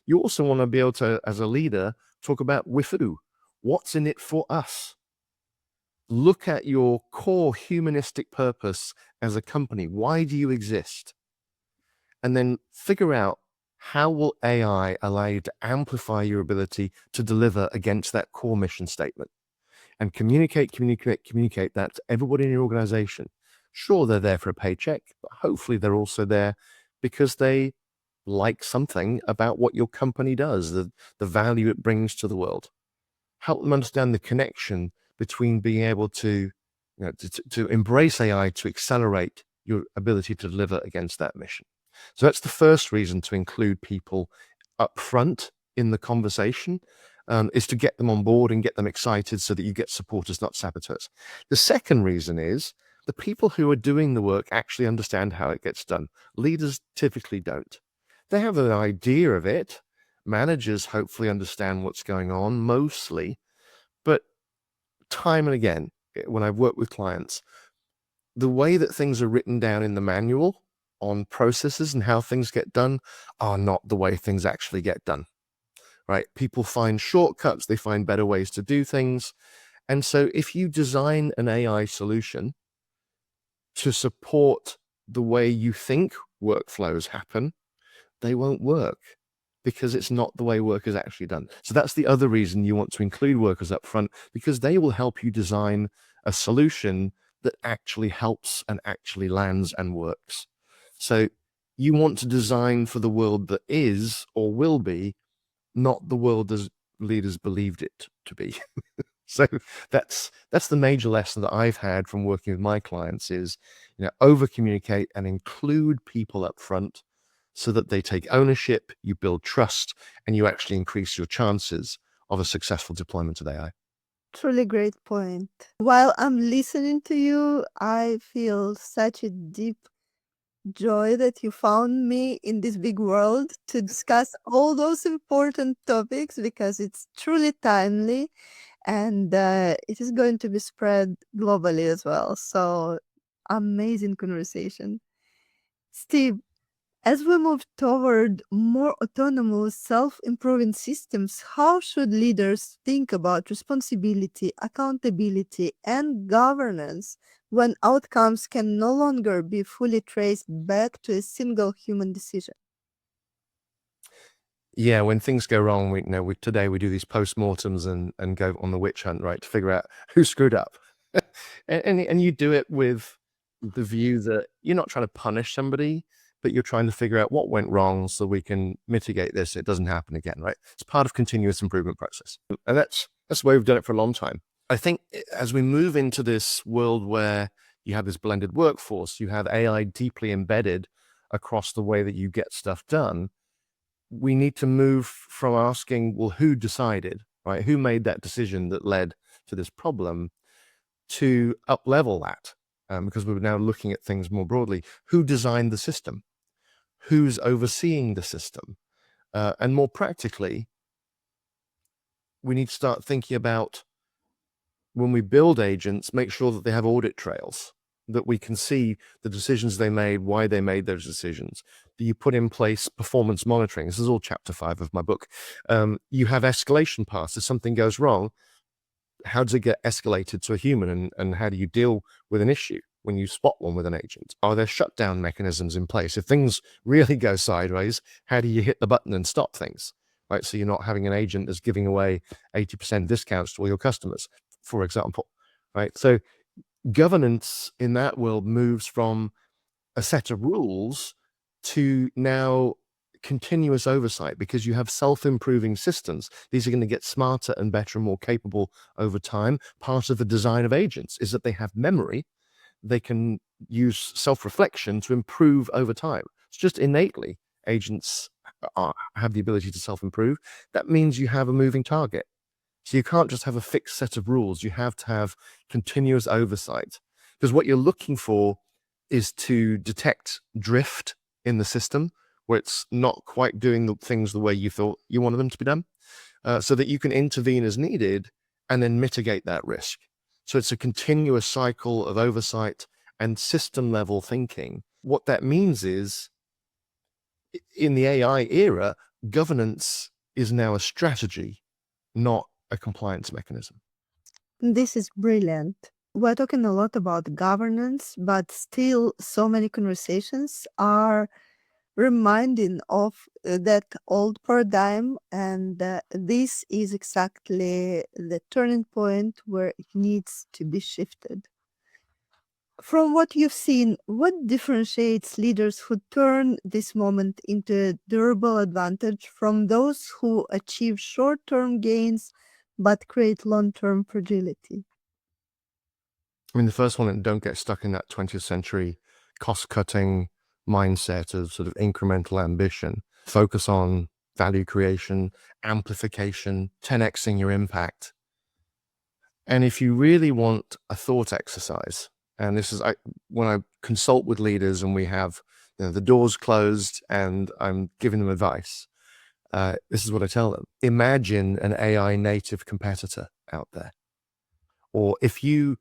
You also want to be able to, as a leader, talk about with who. What's in it for us? Look at your core humanistic purpose as a company. Why do you exist? And then figure out, how will AI allow you to amplify your ability to deliver against that core mission statement? And communicate that to everybody in your organization. Sure, they're there for a paycheck, but hopefully they're also there because they like something about what your company does, the value it brings to the world. Help them understand the connection between being able to embrace AI to accelerate your ability to deliver against that mission. So that's the first reason to include people up front in the conversation, is to get them on board and get them excited so that you get supporters, not saboteurs. The second reason is the people who are doing the work actually understand how it gets done. Leaders typically don't. They have an idea of it. Managers hopefully understand what's going on mostly, but time and again, when I've worked with clients, the way that things are written down in the manual on processes and how things get done are not the way things actually get done, right? People find shortcuts, they find better ways to do things. And so if you design an AI solution to support the way you think workflows happen, they won't work because it's not the way work is actually done. So that's the other reason you want to include workers up front, because they will help you design a solution that actually helps and actually lands and works. So you want to design for the world that is or will be, not the world as leaders believed it to be. So that's the major lesson that I've had from working with my clients is, over communicate and include people up front so that they take ownership, you build trust, and you actually increase your chances of a successful deployment of AI. Truly great point. While I'm listening to you, I feel such a deep joy that you found me in this big world to discuss all those important topics because it's truly timely and it is going to be spread globally as well. So, amazing conversation. Steve, as we move toward more autonomous, self improving systems, how should leaders think about responsibility, accountability, and governance when outcomes can no longer be fully traced back to a single human decision? Yeah, when things go wrong, today we do these postmortems and go on the witch hunt, right, to figure out who screwed up. and you do it with the view that you're not trying to punish somebody, but you're trying to figure out what went wrong so we can mitigate this. It doesn't happen again, right? It's part of continuous improvement process. And that's the way we've done it for a long time. I think as we move into this world where you have this blended workforce, you have AI deeply embedded across the way that you get stuff done, we need to move from asking, well, who decided, right? Who made that decision that led to this problem, to up-level that, because we're now looking at things more broadly. Who designed the system? Who's overseeing the system? And more practically, we need to start thinking about, when we build agents, make sure that they have audit trails, that we can see the decisions they made, why they made those decisions. Do you put in place performance monitoring? This is all chapter 5 of my book. You have escalation paths. If something goes wrong, how does it get escalated to a human, and how do you deal with an issue when you spot one with an agent? Are there shutdown mechanisms in place? If things really go sideways, how do you hit the button and stop things? Right, so you're not having an agent that's giving away 80% discounts to all your customers, for example. Right, so governance in that world moves from a set of rules to now continuous oversight, because you have self-improving systems. These are going to get smarter and better and more capable over time. Part of the design of agents is that they have memory. They can use self-reflection to improve over time. It's just innately agents have the ability to self-improve. That means you have a moving target. So you can't just have a fixed set of rules. You have to have continuous oversight, because what you're looking for is to detect drift in the system where it's not quite doing the things the way you thought you wanted them to be done, so that you can intervene as needed and then mitigate that risk. So it's a continuous cycle of oversight and system level thinking. What that means is, in the AI era, governance is now a strategy, not a compliance mechanism. This is brilliant. We're talking a lot about governance, but still, so many conversations are reminding of that old paradigm, and this is exactly the turning point where it needs to be shifted. From what you've seen, what differentiates leaders who turn this moment into a durable advantage from those who achieve short term gains but create long term fragility? I mean, the first one, don't get stuck in that 20th century cost-cutting mindset of sort of incremental ambition. Focus on value creation, amplification, 10xing your impact. And if you really want a thought exercise, and this is when I consult with leaders and we have the door's closed and I'm giving them advice, this is what I tell them. Imagine an AI native competitor out there. Or if you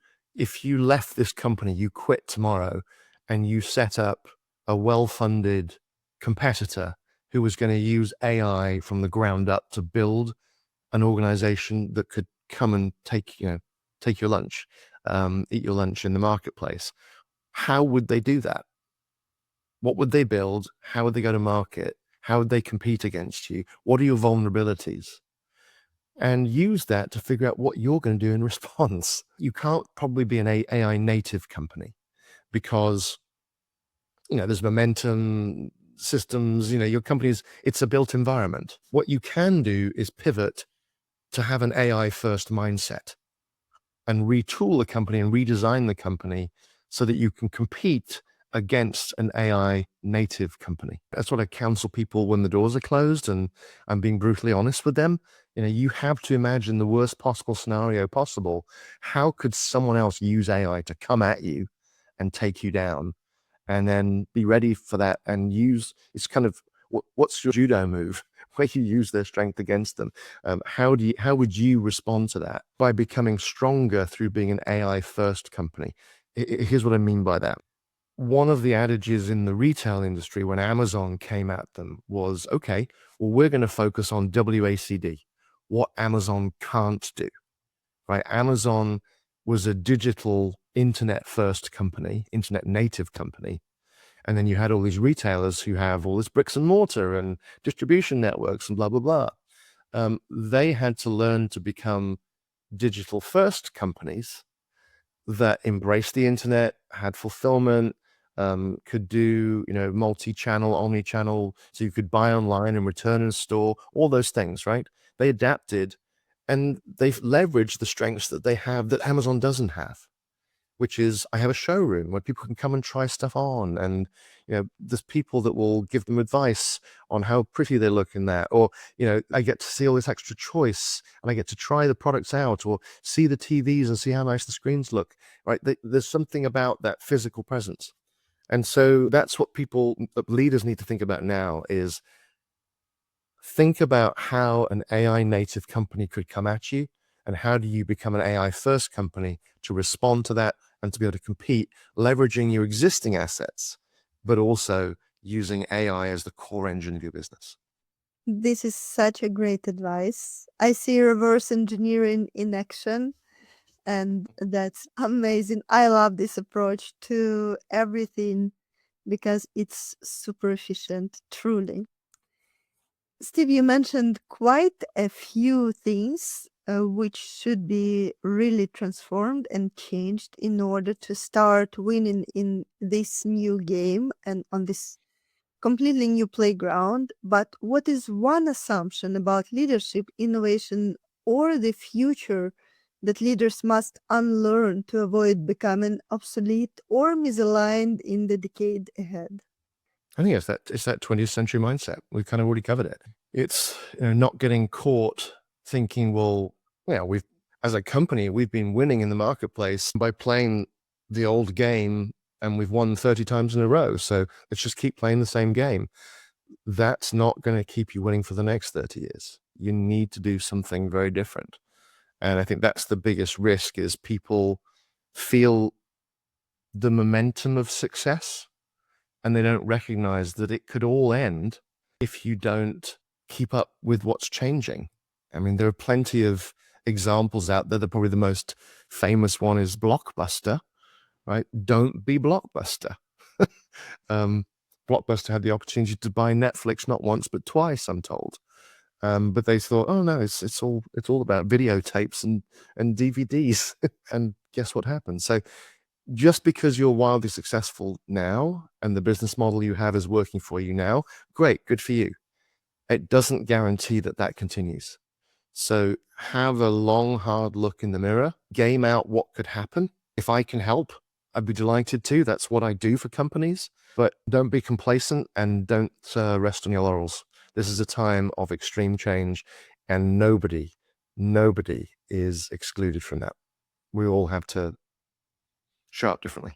left this company, you quit tomorrow and you set up a well-funded competitor who was going to use AI from the ground up to build an organization that could come and take your lunch, eat your lunch in the marketplace. How would they do that? What would they build? How would they go to market? How would they compete against you? What are your vulnerabilities? And use that to figure out what you're going to do in response. You can't probably be an AI native company because, there's momentum, systems, your company's, it's a built environment. What you can do is pivot to have an AI first mindset and retool the company and redesign the company so that you can compete against an AI native company. That's what I counsel people when the doors are closed, and I'm being brutally honest with them. You have to imagine the worst possible scenario possible. How could someone else use AI to come at you and take you down? And then be ready for that and use, it's kind of, what's your judo move where you use their strength against them? How would you respond to that? By becoming stronger through being an AI first company. Here's what I mean by that. One of the adages in the retail industry when Amazon came at them was, okay, well, we're going to focus on WACD, what Amazon can't do, right? Amazon was a digital internet first company, internet native company. And then you had all these retailers who have all this bricks and mortar and distribution networks and blah, blah, blah. They had to learn to become digital first companies that embraced the internet, had fulfillment, could do, multi-channel, omni-channel, so you could buy online and return in store, all those things, right? They adapted and they've leveraged the strengths that they have that Amazon doesn't have, which is I have a showroom where people can come and try stuff on. And, there's people that will give them advice on how pretty they look in that. Or, I get to see all this extra choice and I get to try the products out or see the TVs and see how nice the screens look, right? There's something about that physical presence. And so that's what leaders need to think about now is think about how an AI native company could come at you and how do you become an AI first company to respond to that and to be able to compete, leveraging your existing assets, but also using AI as the core engine of your business. This is such a great advice. I see reverse engineering in action, and that's amazing. I love this approach to everything because it's super efficient, truly. Steve, you mentioned quite a few things which should be really transformed and changed in order to start winning in this new game and on this completely new playground. But what is one assumption about leadership, innovation, or the future that leaders must unlearn to avoid becoming obsolete or misaligned in the decade ahead? I think it's that 20th century mindset. We've kind of already covered it. It's not getting caught thinking, well, as a company, we've been winning in the marketplace by playing the old game and we've won 30 times in a row. So let's just keep playing the same game. That's not going to keep you winning for the next 30 years. You need to do something very different. And I think that's the biggest risk is people feel the momentum of success and they don't recognize that it could all end if you don't keep up with what's changing. I mean, there are plenty of examples out there. Probably the most famous one is Blockbuster, right? Don't be Blockbuster. Blockbuster had the opportunity to buy Netflix not once but twice, I'm told. But they thought, oh no, it's all about videotapes and DVDs. And guess what happened? So just because you're wildly successful now and the business model you have is working for you now, great, good for you. It doesn't guarantee that continues. So have a long, hard look in the mirror, game out what could happen. If I can help, I'd be delighted to. That's what I do for companies. But don't be complacent and don't rest on your laurels. This is a time of extreme change and nobody is excluded from that. We all have to show up differently.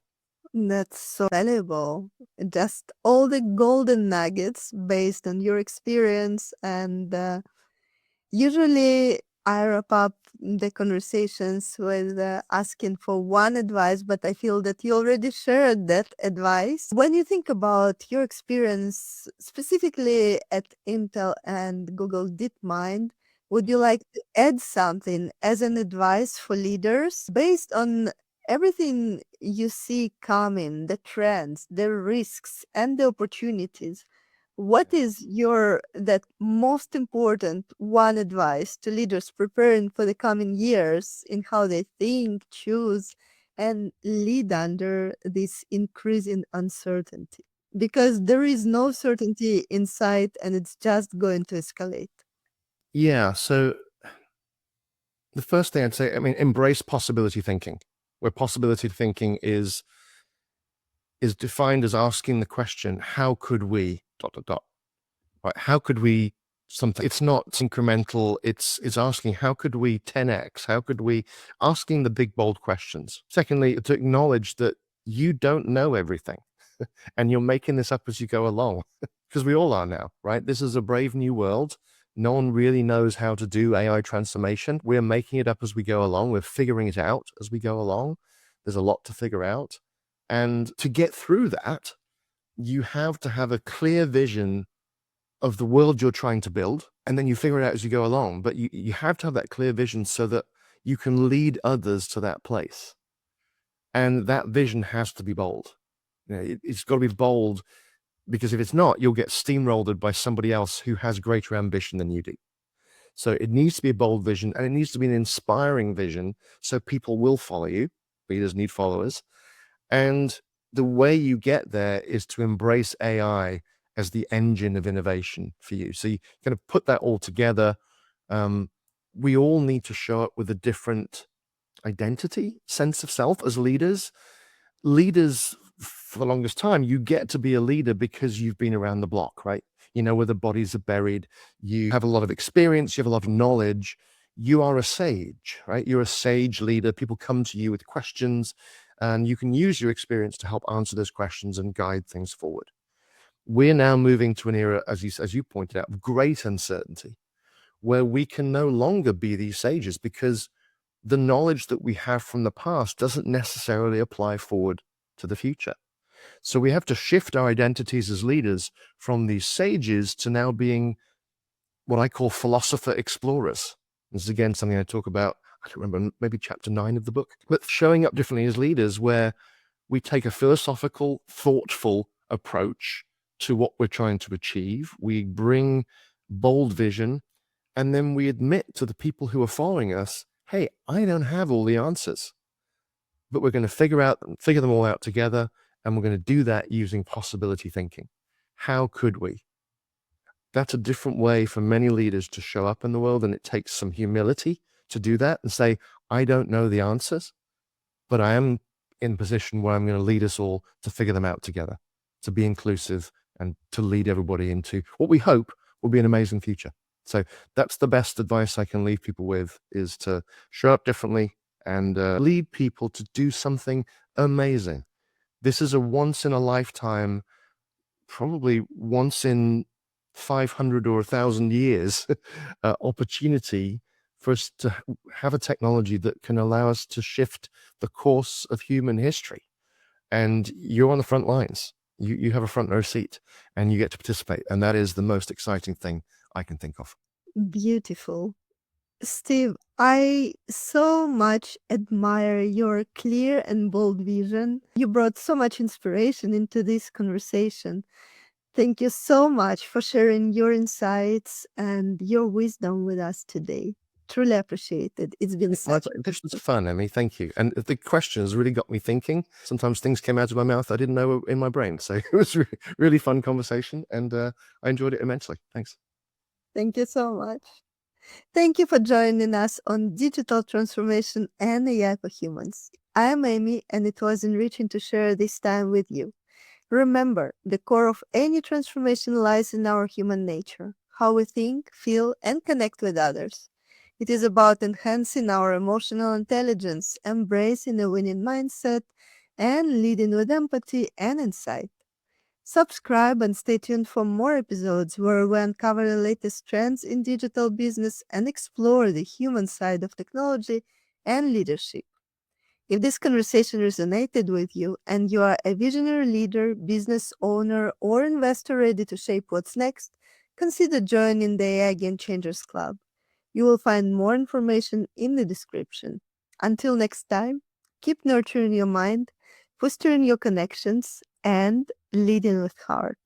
That's so valuable. Just all the golden nuggets based on your experience. And usually I wrap up the conversations with asking for one advice, but I feel that you already shared that advice. When you think about your experience specifically at Intel and Google DeepMind, would you like to add something as an advice for leaders based on everything you see coming, the trends, the risks, and the opportunities? What is your that most important one advice to leaders preparing for the coming years in how they think, choose, and lead under this increasing uncertainty? Because there is no certainty in sight and it's just going to escalate. Yeah. So the first thing I'd say, I mean, embrace possibility thinking, where possibility thinking is defined as asking the question, how could we dot dot dot, right? How could we something? It's not incremental. It's asking, how could we 10x? How could we asking the big bold questions? Secondly, to acknowledge that you don't know everything and you're making this up as you go along, because we all are now, right? This is a brave new world. No one really knows how to do AI transformation. We're making it up as we go along. We're figuring it out as we go along. There's a lot to figure out. And to get through that, you have to have a clear vision of the world you're trying to build, and then you figure it out as you go along. But you have to have that clear vision so that you can lead others to that place. And that vision has to be bold. You know, it's got to be bold, because if it's not, you'll get steamrolled by somebody else who has greater ambition than you do. So it needs to be a bold vision, and it needs to be an inspiring vision so people will follow you. Leaders need followers. And the way you get there is to embrace AI as the engine of innovation for you. So you kind of put that all together. We all need to show up with a different identity, sense of self as leaders. Leaders, for the longest time, you get to be a leader because you've been around the block, right? You know where the bodies are buried. You have a lot of experience. You have a lot of knowledge. You are a sage, right? You're a sage leader. People come to you with questions, and you can use your experience to help answer those questions and guide things forward. We're now moving to an era, as you pointed out, of great uncertainty, where we can no longer be these sages because the knowledge that we have from the past doesn't necessarily apply forward to the future. So we have to shift our identities as leaders from these sages to now being what I call philosopher explorers. This is again something I talk about, I don't remember, maybe chapter 9 of the book, but showing up differently as leaders, where we take a philosophical, thoughtful approach to what we're trying to achieve. We bring bold vision, and then we admit to the people who are following us, hey, I don't have all the answers, but we're going to figure them all out together, and we're going to do that using possibility thinking. How could we? That's a different way for many leaders to show up in the world, and it takes some humility to do that and say, I don't know the answers, but I am in a position where I'm going to lead us all to figure them out together, to be inclusive, and to lead everybody into what we hope will be an amazing future. So that's the best advice I can leave people with, is to show up differently and lead people to do something amazing. This is a once in a lifetime, probably once in 500 or 1,000 years opportunity for us to have a technology that can allow us to shift the course of human history. And you're on the front lines. You have a front row seat, and you get to participate. And that is the most exciting thing I can think of. Beautiful. Steve, I so much admire your clear and bold vision. You brought so much inspiration into this conversation. Thank you so much for sharing your insights and your wisdom with us today. Truly appreciate it. It's been such This was fun, Emmy. Thank you. And the questions really got me thinking. Sometimes things came out of my mouth I didn't know were in my brain. So it was really fun conversation, and I enjoyed it immensely. Thanks. Thank you so much. Thank you for joining us on Digital Transformation and AI for Humans. I am Amy, and it was enriching to share this time with you. Remember, the core of any transformation lies in our human nature, how we think, feel, and connect with others. It is about enhancing our emotional intelligence, embracing a winning mindset, and leading with empathy and insight. Subscribe and stay tuned for more episodes where we uncover the latest trends in digital business and explore the human side of technology and leadership. If this conversation resonated with you and you are a visionary leader, business owner, or investor ready to shape what's next, consider joining the AI Game Changers Club. You will find more information in the description. Until next time, keep nurturing your mind, fostering your connections, and leading with heart.